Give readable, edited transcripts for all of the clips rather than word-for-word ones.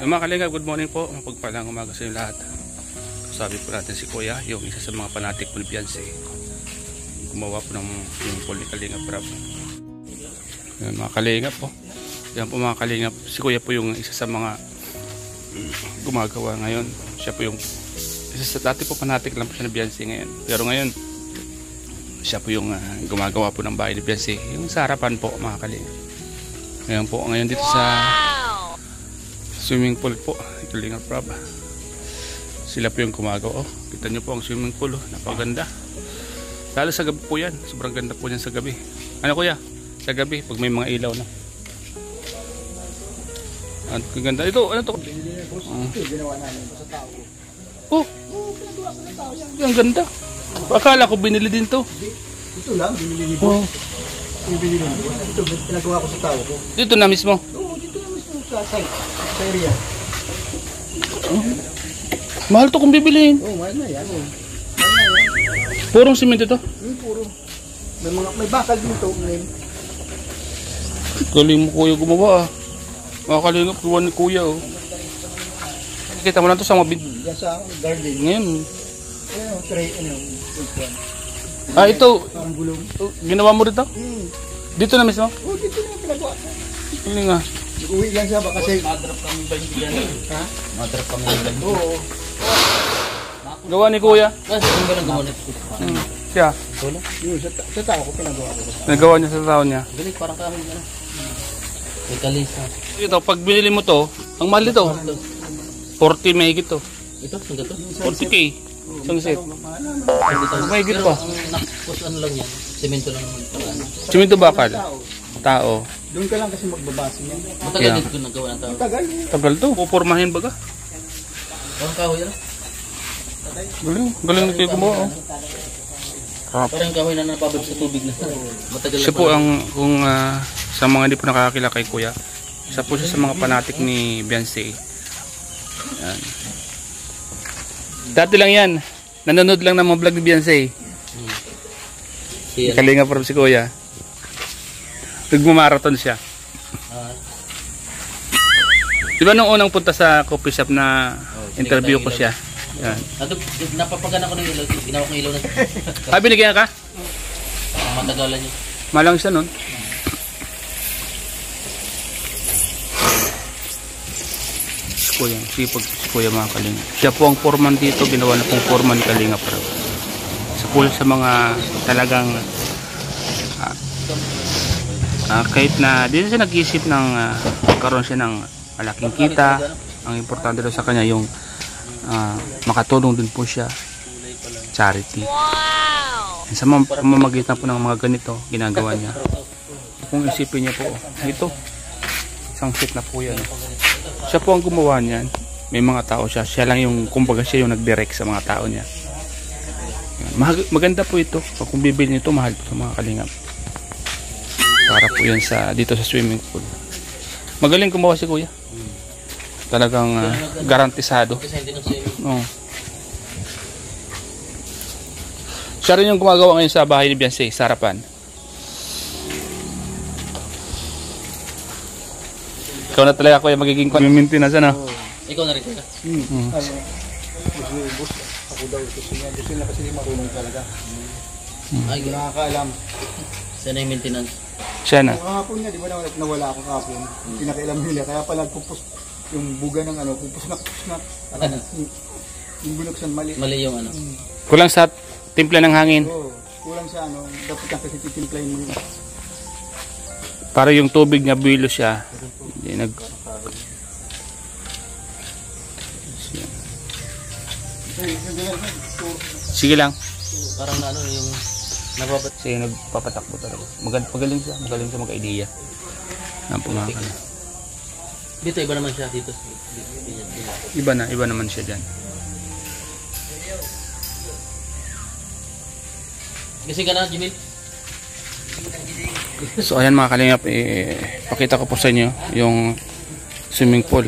Mga kalingap, good morning po. Mapagpalang umaga sa inyo lahat. Sabi po natin si Kuya, yung isa sa mga fanatic pool fiancé. Gumawa po ng yung pool ni Kalingap Rob. Yan mga kalingap po. Yan po mga kalingap. Si Kuya po yung isa sa mga gumagawa ngayon. Siya po yung isa sa dati po fanatic lang po siya na fiancé ngayon. Pero ngayon, siya po yung gumagawa po ng bahay ni fiancé. Yung sa harapan po mga kalingap. Ngayon po, ngayon dito sa swimming pool po, Kalingap Rob. Sila po yung gumagawa. Kita nyo po ang swimming pool, napaganda. Lalo sa gabi po yan, sobrang ganda po yan sa gabi. Ano kuya? Sa gabi, pag may mga ilaw na. Ang ganda. Ito, ano to? Ginawa namin sa tao ko. Oh, ang ganda. Akala ko binili din to. Ito lang, binili ni boss. Binili ni boss. Ito, pinagawa ko sa tao ko. Dito na mismo? Oo, dito na mismo sa site. Sa area. Mahal to kung bibiliin. Oo, mahal na yan. Purong simento to? Puro. May bakal dito ngayon. Galing mo kuya gumawa ah. Mga kalingap, gawa ni kuya oh. Kita mo na to sa mga Yan sa garden. ngayon. Ano, tray, ano, Ah, ito. parang gulong. Ginawa mo rito? Dito na mismo? Oo, dito na pinagawa ko. Galing ah. Uwi lang siya ba kasi... Madrop kami ba yung dyan? Ha? Madrop kami yung dyan. Oo. Gawa ni kuya. Ano ba nang gawa nito? Siya. Wala. Yun, sa tao ko pinagawa ko. Nagawa niya sa tao niya. Galing, parang kami ano. May kalisa. Ito, pag binili mo to, ang mahal dito. 40 may higit to. Ito, saan to? 40k. Isang set. May higit Pero pa. ang nakapos ano lang yan, semento lang naman para ano. Simento bakal. Tao. Doon ka lang kasi magbabase niya. Matagal Yeah. dito nagawa ng tao. Tagal. Tagal to. Pupurmahin baga. Parang kahoy ano? Galing. Galing na kayo gumawa oh. Parang kahoy na napabad sa tubig na. Matagal Siya po ang, kung sa mga hindi po nakakakila kay kuya, isa po siya sa mga fanatic ni Beyonce. Yan. Dati lang yan. Nanonood lang ng mga vlog ni Beyonce. Siya. Kalingap Rob si kuya. Nagmamarathon siya. Di ba nung unang punta sa coffee shop na interview ko siya? Yan. Ato, napapagana ko ng ilaw. Ginawa kong ilaw na. Ah, binigyan ka? Matagalan niya. Malang siya nun. Si kuya mga kalingap. Siya po ang foreman dito. Ginawa na pong foreman ni Kalingap Rob. Sa mga talagang kahit na di na siya nag-isip ng magkaroon siya ng malaking kita. Ang importante daw sa kanya yung makatulong din po siya charity. Sa pamamagitan po ng mga ganito ginagawa niya. Kung isipin niya po ito isang set na po yan. Siya po ang gumawa niyan. May mga tao siya. Siya lang yung kumbaga siya yung nag-direct sa mga tao niya. Maganda po ito. Pag kung bibili nito mahal po sa mga kalingap. Para po yan dito sa swimming pool. Magaling gumawa si kuya. Talagang garantisado. Oh. Siya rin yung gumagawa ngayon sa bahay ni Beyonce, sa harapan. Ikaw na talaga kuya magiging maintenance ano? Ikaw na rin ka. Boss, ako daw gusto niya. Gusto niya kasi marunong talaga. Ay, Hindi nakakaalam. sana yung maintenance. Siya na. Kahapon niya, di ba nawala ako kahapon. Pinakailam nila. Kaya pala pupus yung buga ng ano, pupus na. Yung binuksan mali. Mali yung ano. Kulang sa timpla ng hangin. Oo, kulang sa ano. Dapat yan kasi titimplahin mo yun. Para yung tubig niya buwilo siya. Hindi nag... Sige lang. Parang na ano yung nababat. Kasi nagpapatakbo talaga. Magaling siya mag-idea. Ang pumakan. Dito iba naman siya dito. Iba naman siya dyan. Kasi ka na, Jimmy. So ayan mga kalingap, pakita ko po sa inyo yung swimming pool.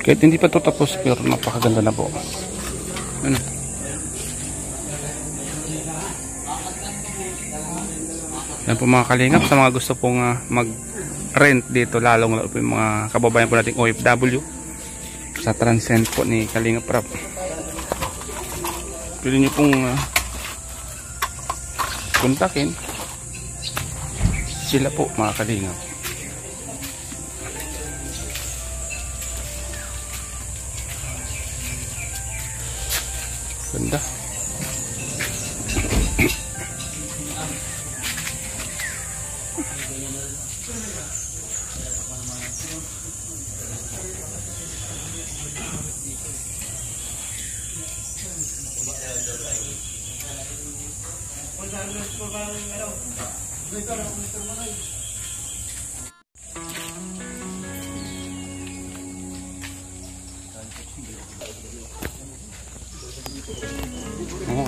Kahit hindi pa ito tapos pero napakaganda na po. Ano? Yan po mga kalingap, sa mga gusto pong rent dito, lalong lalo po yung mga kababayan po nating OFW sa Transcend po ni Kalinga Prab. Pwede nyo pong kontakin sila po mga Kalinga. Ganda.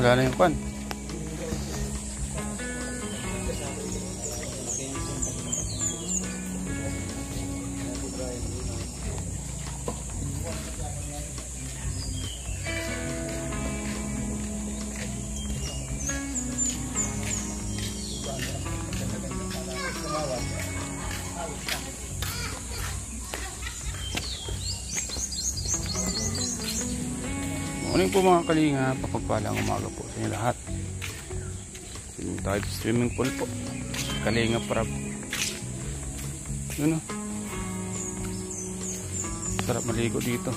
Wala na yung kwan. Morning po mga Kalinga, papagpalang umaga po sa inyo lahat. Tayo swimming pool po, Kalinga Prab. Yun o, sarap maligo dito.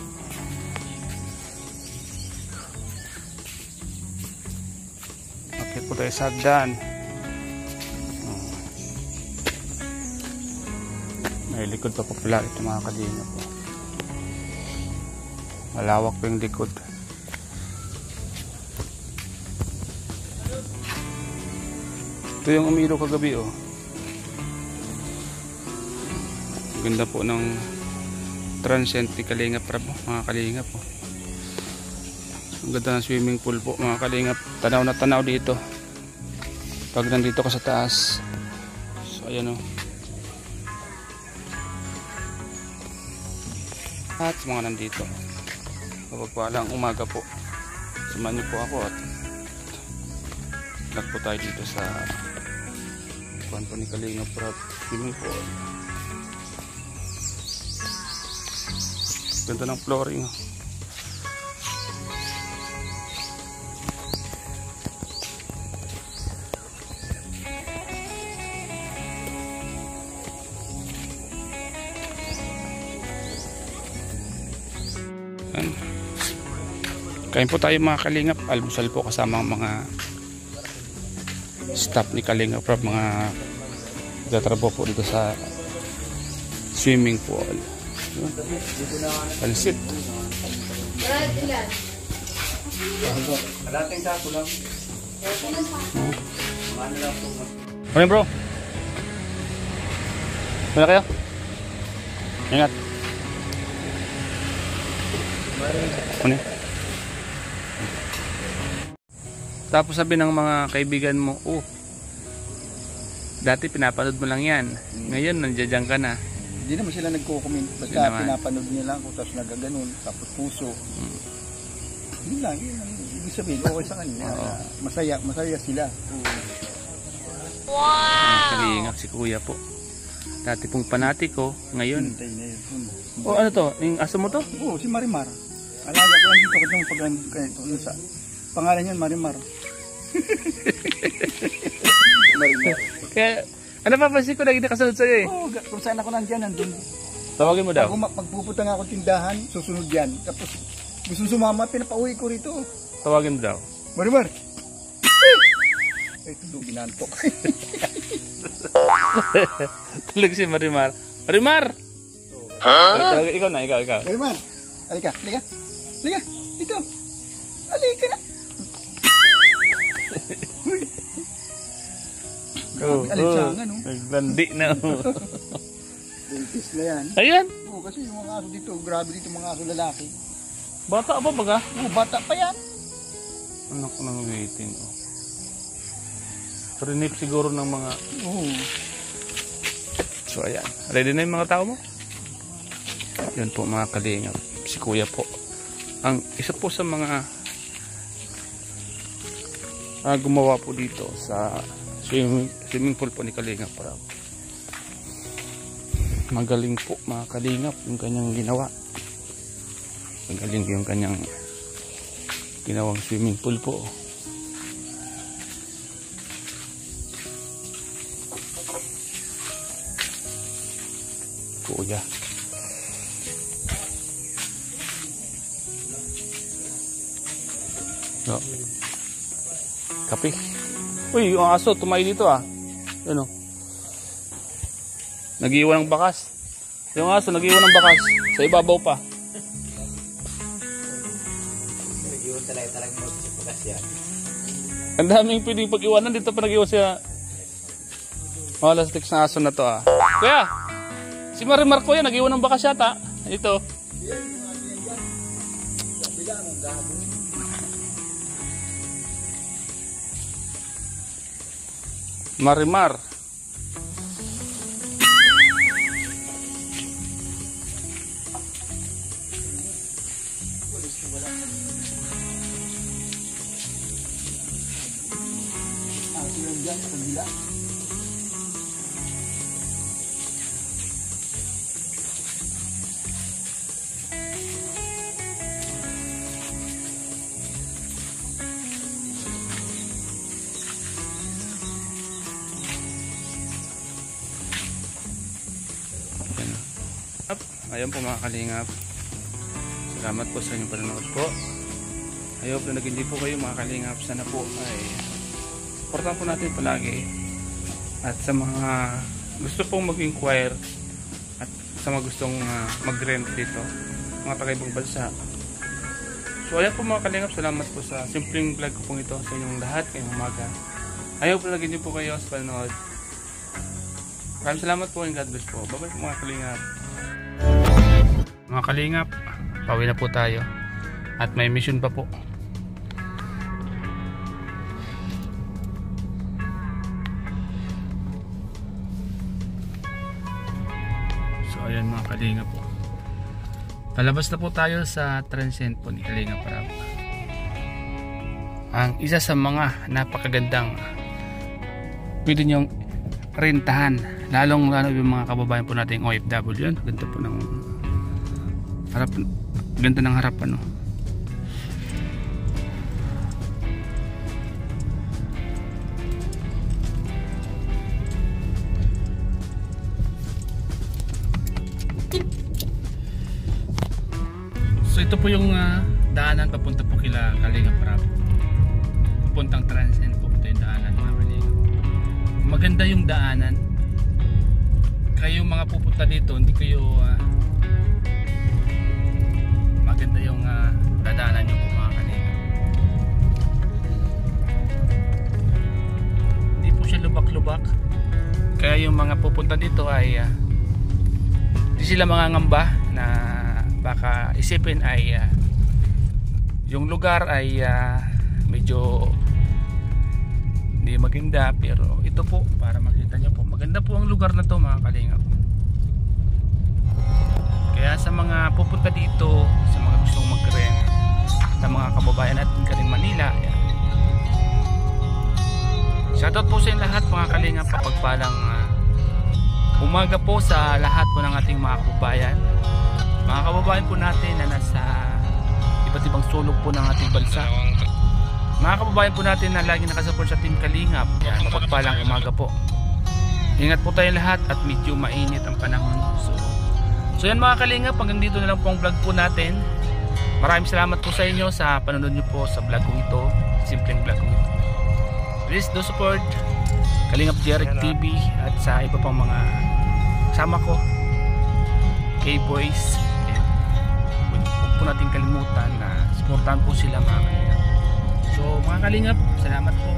Okay po tayo sa hagdan. May likod pa po pala ito mga Kalinga po. Malawak po yung likod. Ito yung umilo kagabi oh. Ganda po ng Transcend ni Kalinga Prab mga Kalinga po. Ang ganda ng swimming pool po mga Kalinga. Tanaw na tanaw dito pag nandito ka sa taas. So ayan oh. At mga nandito, mapagpalang umaga po. Samahan niyo po ako at nagpo tayo dito sa kuwan po ni Kalinga Prab swimming pool. Ganda ng flooring. Kain po tayo mga Kalingap. Almusal po kasama ang mga staff ni Kalinga Prab, mga nagtatrabaho po dito sa swimming pool. Pansit. Morning bro. Muna kayo. Ingat. Ano? Tapos sabi ng mga kaibigan mo, oh, dati pinapanood mo lang yan. Ngayon, nandiyan ka na. Hindi naman sila nagko-comment. Basta pinapanood niya lang kung tapos nagaganon. Tapos puso. Yun lang. Ibig sabihin, okay sa kanila. Masaya sila. Wow! Kalingap si kuya po. Dati pong panati ko, ngayon. Oh, ano to? Yung aso mo to? Oo, si Marimar. Alaga ko lang dito kasi pag sa pangalan niyan Marimar. Marimar. Kaya ano pa pansin ko lagi nakasunod sa'yo eh. Oo, kung saan ako nandiyan nandun. Tawagin mo daw. Pagpupunta nga ako tindahan, susunod yan. Tapos gusto sumama, pinapauwi ko rito. Tawagin mo daw. Marimar. Eh, tulog binantok. Tulog si Marimar. Marimar! Ha? Ikaw na, ikaw. Marimar, halika. Halika, dito. Halika na. Alinsangan, no? Naglandi na. Buntis na yan. Ayan. Oo, kasi yung mga aso dito, grabe dito mga aso lalaki. Bata ba baga? Oo, bata pa yan. Anak ng waiting. Oh. Rinip siguro ng mga... Oo. So ayan. Ready na yung mga tao mo? Yan po mga Kalingap. Si kuya po. Ang isa po sa mga gumawa po dito sa swimming pool po ni Kalinga Prab. Magaling po mga kalingap yung kanyang ginawa. Magaling yung kanyang ginawang swimming pool po. Kuya. No. Kape. Uy, yung aso tumayo dito ah. Ano? Nag-iwan ng bakas. Yung aso nag-iwan ng bakas sa ibabaw pa. Nag-iwan talagang bakas yan. Ang daming pwedeng pag-iwanan dito pa nag-iwan siya. Mga lastiks na aso na to ah. Kuya! Si Marimar ko yan, nag-iwan ng bakas yata. Ito. Marimar. Ayan po mga kalingap. Salamat po sa inyong panonood po. I hope na nag-enjoy po kayo mga kalingap. Sana po ay supportan po natin palagi. At sa mga gusto pong mag-inquire at sa mga gustong mag-rent dito, mga taga-ibang bansa. So ayan po mga kalingap. Salamat po sa simpleng vlog ko pong ito sa inyong lahat ngayong umaga. I hope na nag-enjoy po kayo sa panonood. Maraming salamat po and God bless po. Bye bye mga kalingap. Mga kalingap, pauwi na po tayo at may mission pa po. So ayan mga kalingap po, palabas na po tayo sa Transcend po ni Kalingap Rab. Ang isa sa mga napakagandang pwede nyong rentahan, lalong lalo yung mga kababayan po natin OFW. Yan, ganda po ng harap, ganda ng harapan no. So ito po yung daanan papunta po kila Kalingap Rab. Papuntang Transcend po ito yung daanan mga Kalingap. Maganda yung daanan. Kayong mga pupunta dito, hindi kayo maganda yung dadaanan nyo po mga Kalingap. Hindi po siya lubak-lubak. Kaya yung mga pupunta dito ay hindi sila mangangamba na baka isipin ay yung lugar ay medyo hindi maganda, pero ito po para makita nyo po maganda po ang lugar na to mga Kalingap. Kaya sa mga pupunta dito, sa mga gustong mag-rent, sa mga kababayan natin karing Manila, yan. Shoutout po sa inyo lahat mga Kalingap. Pagpalang umaga po sa lahat po ng ating mga kababayan. Mga kababayan po natin na nasa iba't ibang sulok po ng ating bansa. Mga kababayan po natin na lagi nakasupport sa Team Kalingap. Yan, pagpalang umaga po. Ingat po tayo lahat at medyo mainit ang panahon. So yan mga Kalingap, hanggang dito na lang po ang vlog po natin. Maraming salamat po sa inyo sa panonood nyo po sa vlog kong ito, simpleng vlog kong ito. Please do support Kalingap Jeric TV at sa iba pang mga kasama ko, K-Boys. Huwag po natin kalimutan na supportahan po sila mga Kalingap. So mga Kalingap, salamat po.